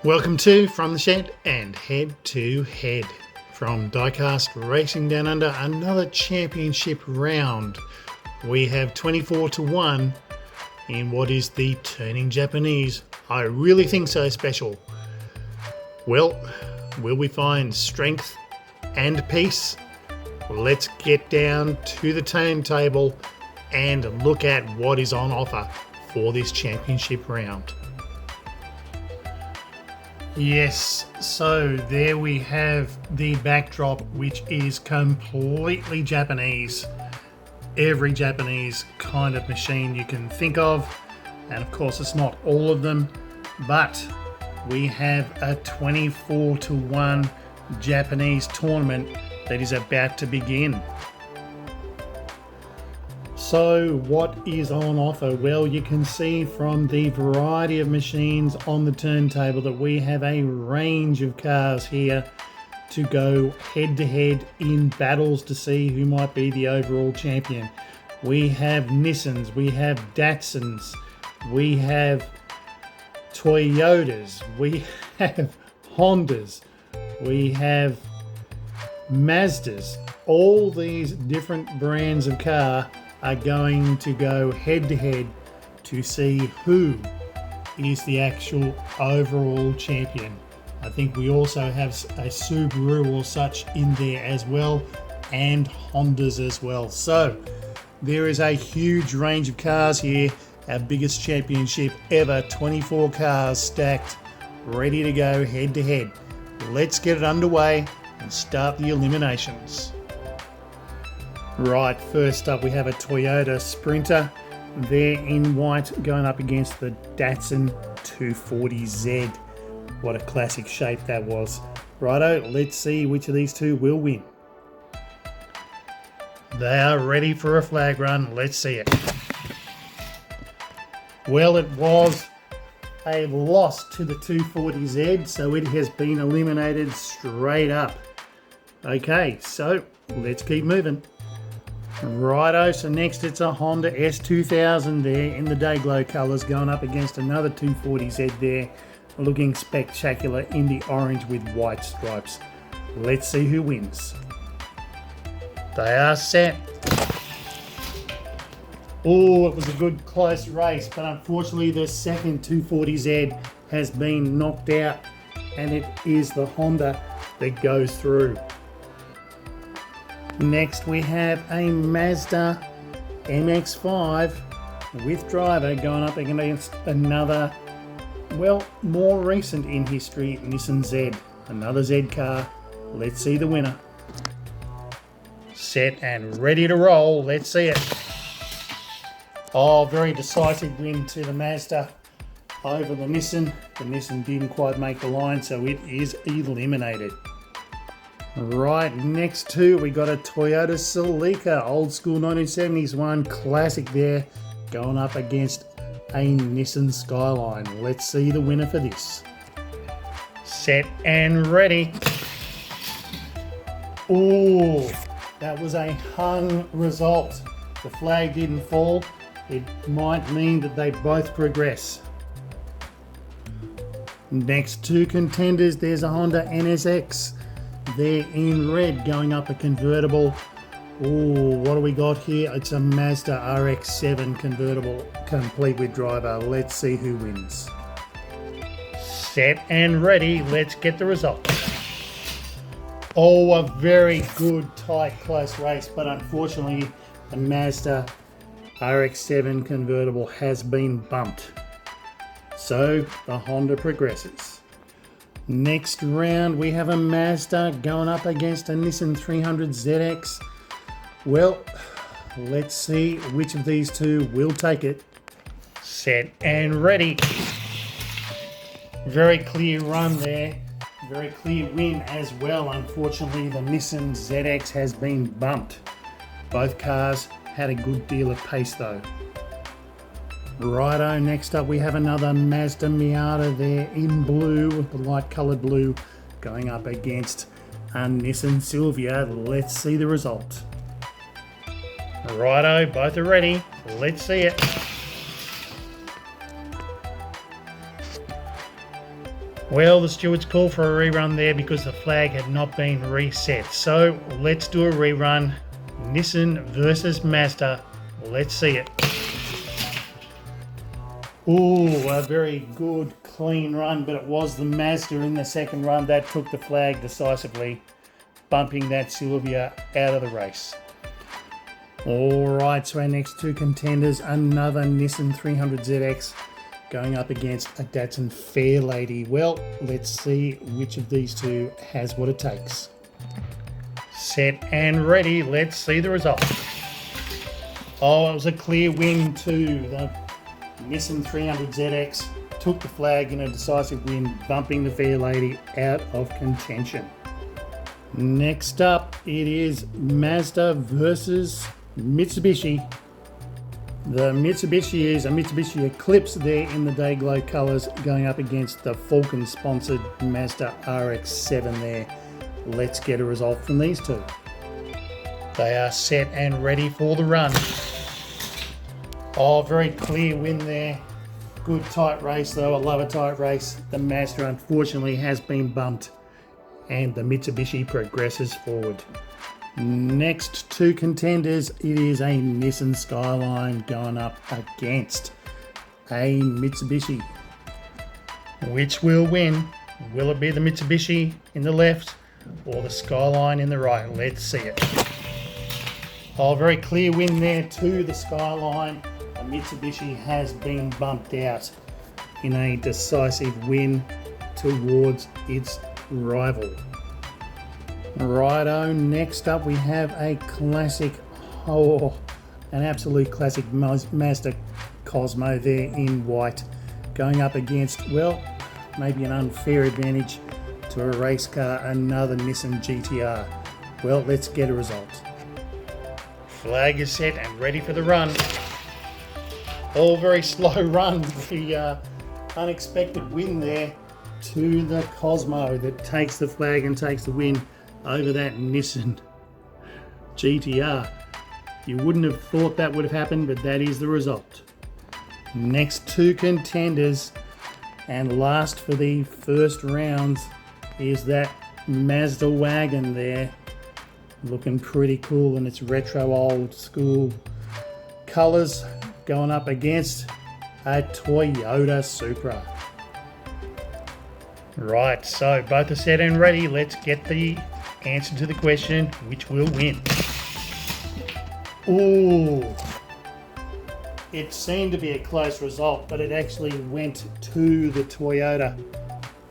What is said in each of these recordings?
Welcome to From the Shed and Head to Head. From Diecast Racing Down Under, another championship round. We have 24 to 1 in what is the Turning Japanese. I really think so special. Well, will we find strength and peace? Let's get down to the turntable and look at what is on offer for this championship round. Yes, so there we have the backdrop, which is completely Japanese. Every Japanese kind of machine you can think of, and of course it's not all of them, but we have a 24 to 1 Japanese tournament that is about to begin. So what is on offer? Well, you can see from the variety of machines on the turntable that we have a range of cars here to go head to head in battles to see who might be the overall champion. We have Nissans, we have Datsuns, we have Toyotas, we have Hondas, we have Mazdas. All these different brands of car are going to go head to head to see who is the actual overall champion. I think we also have a Subaru or such in there as well, and Hondas as well. So there is a huge range of cars here. Our biggest championship ever, 24 cars stacked, ready to go head to head. Let's get it underway and start the eliminations. Right, first up we have a Toyota Sprinter. They're in white going up against the Datsun 240Z. What a classic shape that was. Righto, let's see which of these two will win. They are ready for a flag run. Let's see it. Well, it was a loss to the 240Z, so it has been eliminated straight up. Okay, so let's keep moving. Righto, so next it's a Honda S2000 there in the Dayglow colours going up against another 240Z there, looking spectacular in the orange with white stripes. Let's see who wins. They are set. Oh, it was a good close race, but unfortunately the second 240Z has been knocked out, and it is the Honda that goes through. Next we have a Mazda MX-5 with driver going up against another, well, more recent in history, Nissan Z. Another Z car. Let's see the winner. Set and ready to roll. Let's see it. Oh, very decisive win to the Mazda over the Nissan. The Nissan didn't quite make the line, so it is eliminated. Right, next two, we got a Toyota Celica, old school 1970s one, classic there, going up against a Nissan Skyline. Let's see the winner for this. Set and ready. Oh, that was a hung result. The flag didn't fall. It might mean that they both progress. Next two contenders, there's a Honda NSX. They're in red going up a convertible. Oh, what do we got here? It's a Mazda RX-7 convertible, complete with driver. Let's see who wins. Set and ready. Let's get the result. Oh, a very good, tight, close race, but unfortunately the Mazda RX-7 convertible has been bumped. So the Honda progresses. Next round we have a Mazda going up against a Nissan 300ZX. Well, let's see which of these two will take it. Set and ready. Very clear run there. Very clear win as well. Unfortunately, the Nissan ZX has been bumped. Both cars had a good deal of pace though. Righto, next up we have another Mazda Miata there in blue, the light coloured blue, going up against a Nissan Silvia. Let's see the result. Righto, both are ready. Let's see it. Well, the stewards called for a rerun there because the flag had not been reset. So let's do a rerun. Nissan versus Mazda. Let's see it. Ooh, a very good, clean run, but it was the Mazda in the second run that took the flag decisively, bumping that Silvia out of the race. Alright, so our next two contenders, another Nissan 300ZX going up against a Datsun Fairlady. Well, let's see which of these two has what it takes. Set and ready, let's see the result. Oh, it was a clear win too. The Nissan 300ZX took the flag in a decisive win, bumping the Fairlady out of contention. Next up, it is Mazda versus Mitsubishi. The Mitsubishi is a Mitsubishi Eclipse there in the Dayglow colours going up against the Falcon sponsored Mazda RX-7 there. Let's get a result from these two. They are set and ready for the run. Oh, very clear win there. Good tight race though, I love a tight race. The Mazda unfortunately has been bumped and the Mitsubishi progresses forward. Next two contenders, it is a Nissan Skyline going up against a Mitsubishi. Which will win? Will it be the Mitsubishi in the left or the Skyline in the right? Let's see it. Oh, very clear win there to the Skyline. The Mitsubishi has been bumped out in a decisive win towards its rival. Righto, next up we have a classic, an absolute classic Mazda Cosmo there in white, going up against, well, maybe an unfair advantage to a race car, another Nissan GTR. Well, let's get a result. Flag is set and ready for the run. All very slow run, the unexpected win there to the Cosmo that takes the flag and takes the win over that Nissan GTR. You wouldn't have thought that would have happened, but that is the result. Next two contenders and last for the first rounds is that Mazda wagon there, looking pretty cool in its retro old school colours, going up against a Toyota Supra. Right, so both are set and ready. Let's get the answer to the question, which will win? Ooh, it seemed to be a close result, but it actually went to the Toyota.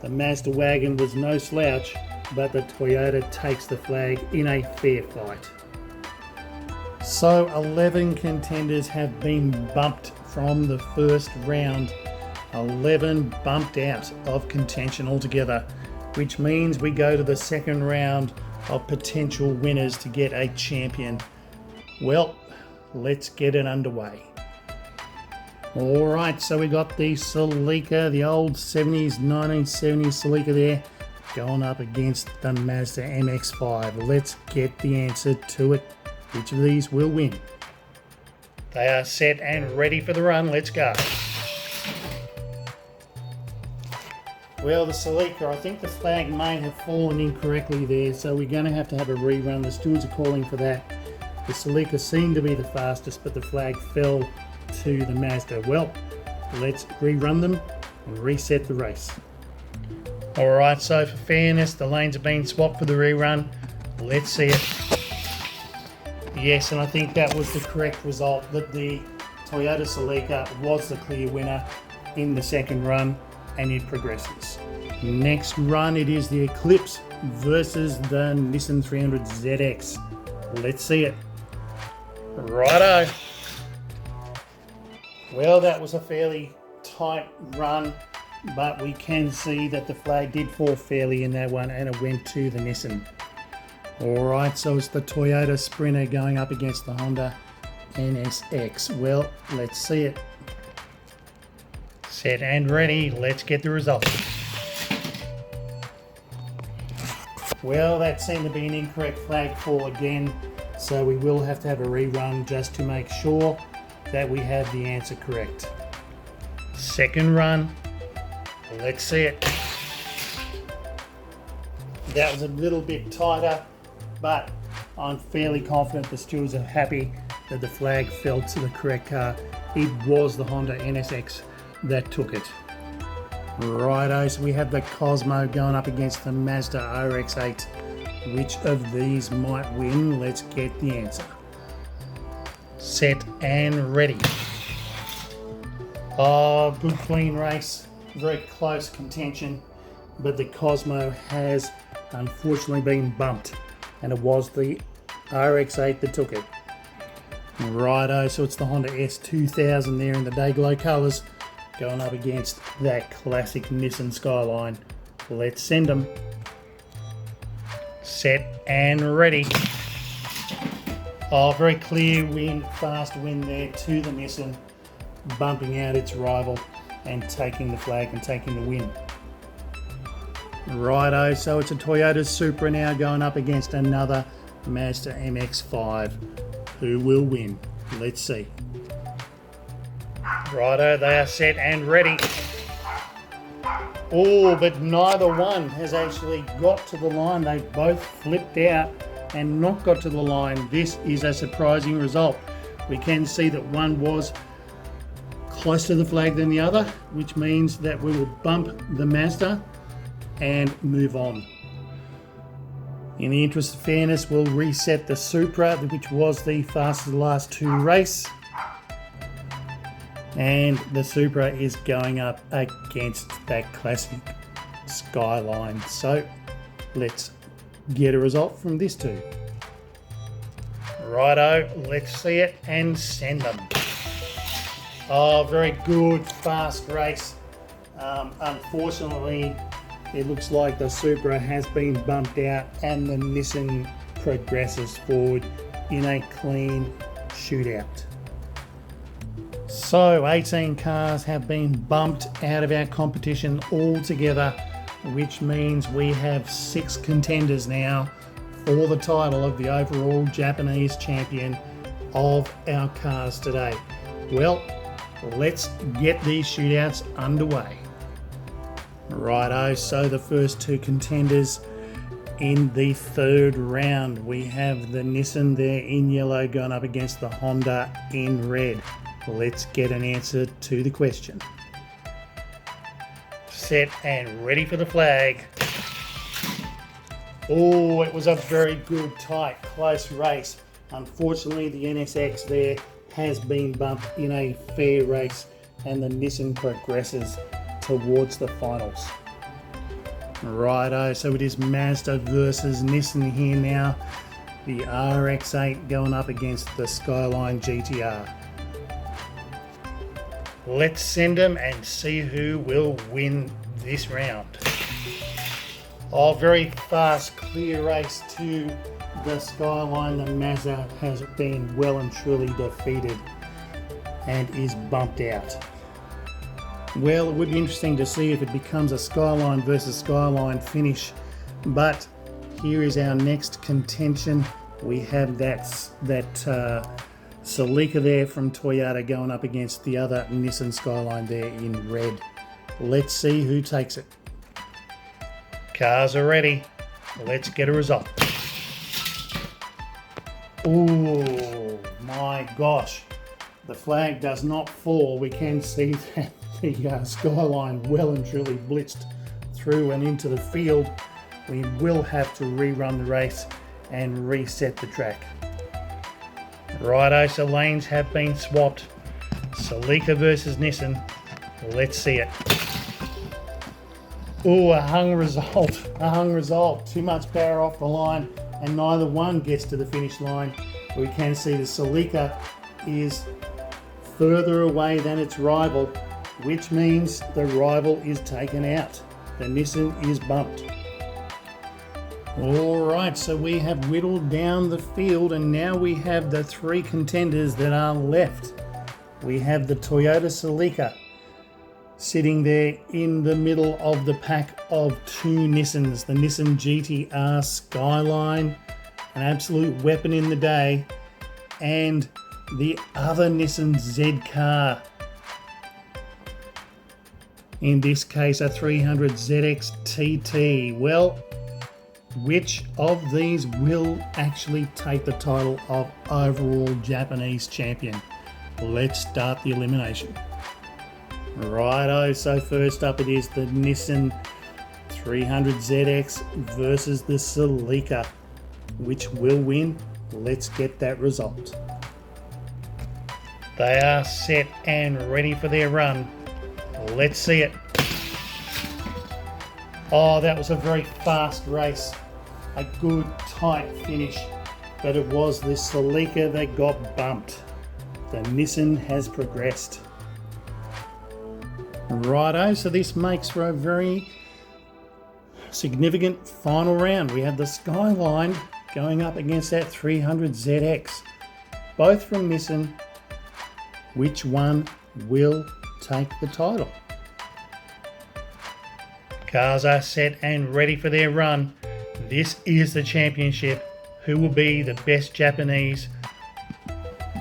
The Mazda wagon was no slouch, but the Toyota takes the flag in a fair fight. So 11 contenders have been bumped from the first round. 11 bumped out of contention altogether, which means we go to the second round of potential winners to get a champion. Well, let's get it underway. Alright, so we got the Celica, the old 1970s Celica there, going up against the Mazda MX-5. Let's get the answer to it. Which of these will win? They are set and ready for the run. Let's go. Well, the Celica, I think the flag may have fallen incorrectly there, so we're going to have a rerun. The stewards are calling for that. The Celica seemed to be the fastest, but the flag fell to the Mazda. Well, let's rerun them and reset the race. Alright, so for fairness, the lanes have been swapped for the rerun. Let's see it. Yes, and I think that was the correct result, that the Toyota Celica was the clear winner in the second run, and it progresses. Next run, it is the Eclipse versus the Nissan 300ZX. Let's see it. Righto. Well, that was a fairly tight run, but we can see that the flag did fall fairly in that one, and it went to the Nissan. Alright, so it's the Toyota Sprinter going up against the Honda NSX. Well, let's see it. Set and ready, let's get the result. Well, that seemed to be an incorrect flag fall again, so we will have to have a rerun just to make sure that we have the answer correct. Second run, let's see it. That was a little bit tighter, but I'm fairly confident the stewards are happy that the flag fell to the correct car. It was the Honda NSX that took it. Righto, so we have the Cosmo going up against the Mazda RX-8. Which of these might win? Let's get the answer. Set and ready. Oh, good clean race. Very close contention, but the Cosmo has unfortunately been bumped, and it was the RX-8 that took it. Righto, so it's the Honda S2000 there in the Dayglow colours going up against that classic Nissan Skyline. Let's send them. Set and ready. Oh, very clear win, fast win there to the Nissan, bumping out its rival and taking the flag and taking the win. Righto, so it's a Toyota Supra now going up against another Mazda MX-5. Who will win? Let's see. Righto, they are set and ready. Oh, but neither one has actually got to the line. They both flipped out and not got to the line. This is a surprising result. We can see that one was closer to the flag than the other, which means that we will bump the Mazda and move on. In the interest of fairness, we'll reset the Supra, which was the fastest of the last two race. And the Supra is going up against that classic Skyline. So let's get a result from this two. Righto, let's see it and send them. Oh, very good, fast race. Unfortunately, it looks like the Supra has been bumped out and the Nissan progresses forward in a clean shootout. So 18 cars have been bumped out of our competition altogether, which means we have 6 contenders now for the title of the overall Japanese champion of our cars today. Well, let's get these shootouts underway. Righto, so the first 2 contenders in the third round. We have the Nissan there in yellow going up against the Honda in red. Let's get an answer to the question. Set and ready for the flag. Oh, it was a very good, tight, close race. Unfortunately, the NSX there has been bumped in a fair race and the Nissan progresses towards the finals. Righto, so it is Mazda versus Nissan here now. The RX-8 going up against the Skyline GTR. Let's send them and see who will win this round. Oh, very fast, clear race to the Skyline. The Mazda has been well and truly defeated and is bumped out. Well, it would be interesting to see if it becomes a Skyline versus Skyline finish, but here is our next contention. We have that Celica there from Toyota going up against the other Nissan Skyline there in red. Let's see who takes it. Cars are ready. Let's get a result. Oh my gosh. The flag does not fall. We can see that the Skyline well and truly blitzed through and into the field. We will have to rerun the race and reset the track. Righto, so lanes have been swapped. Celica versus Nissan. Let's see it. Oh, a hung result. Too much power off the line and neither one gets to the finish line. We can see the Celica is further away than its rival, which means the rival is taken out. The Nissan is bumped. Alright, so we have whittled down the field and now we have the 3 contenders that are left. We have the Toyota Celica sitting there in the middle of the pack of 2 Nissans. The Nissan GTR Skyline, an absolute weapon in the day, and the other Nissan Z car. In this case, a 300 ZX TT. Well, which of these will actually take the title of overall Japanese champion? Let's start the elimination. Righto, so first up it is the Nissan 300ZX versus the Celica. Which will win? Let's get that result. They are set and ready for their run. Let's see it. Oh, that was a very fast race. A good tight finish, but it was the Celica that got bumped. The Nissan has progressed. Righto, so this makes for a very significant final round. We have the Skyline going up against that 300ZX, both from Nissan. Which one will take the title? Cars are set and ready for their run. This is the championship. Who will be the best Japanese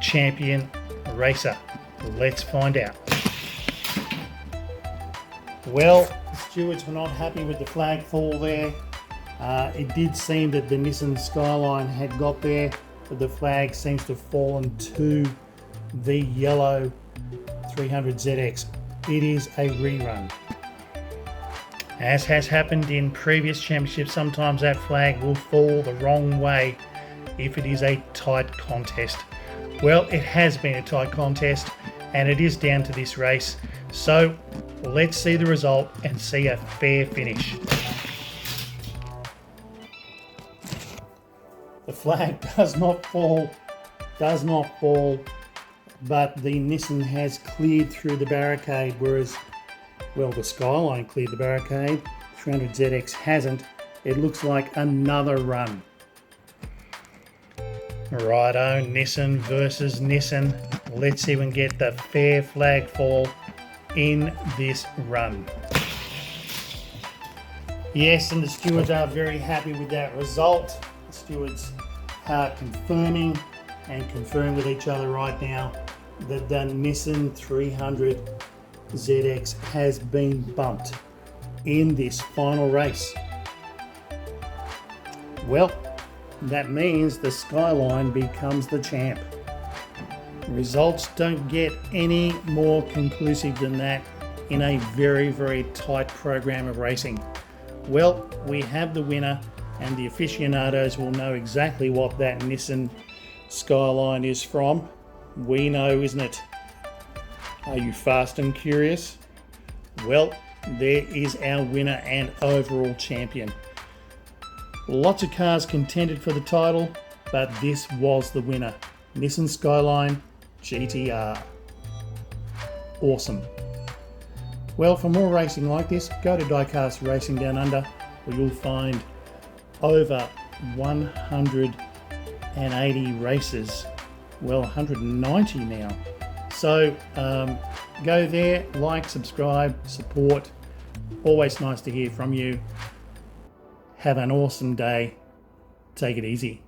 champion racer? Let's find out. Well, the stewards were not happy with the flag fall there. It did seem that the Nissan Skyline had got there, but the flag seems to have fallen to the yellow 300ZX. It is a rerun. As has happened in previous championships, sometimes that flag will fall the wrong way if it is a tight contest. Well, it has been a tight contest and it is down to this race. So let's see the result and see a fair finish. The flag does not fall, but the Nissan has cleared through the barricade, whereas, well, the Skyline cleared the barricade, 300ZX hasn't. It looks like another run. Righto, Nissan versus Nissan. Let's see if we can get the fair flag fall in this run. Yes, and the stewards are very happy with that result. The stewards are confirming with each other right now that the Nissan 300ZX has been bumped in this final race. Well, that means the Skyline becomes the champ. Results don't get any more conclusive than that in a very, very tight program of racing. Well, we have the winner, and the aficionados will know exactly what that Nissan Skyline is from. We know, isn't it? Are you fast and curious? Well, there is our winner and overall champion. Lots of cars contended for the title, but this was the winner. Nissan Skyline GTR. Awesome. Well, for more racing like this, go to Diecast Racing Down Under, where you'll find over 180 races. Well, 190 now. So go there, like, subscribe, support. Always nice to hear from you. Have an awesome day. Take it easy.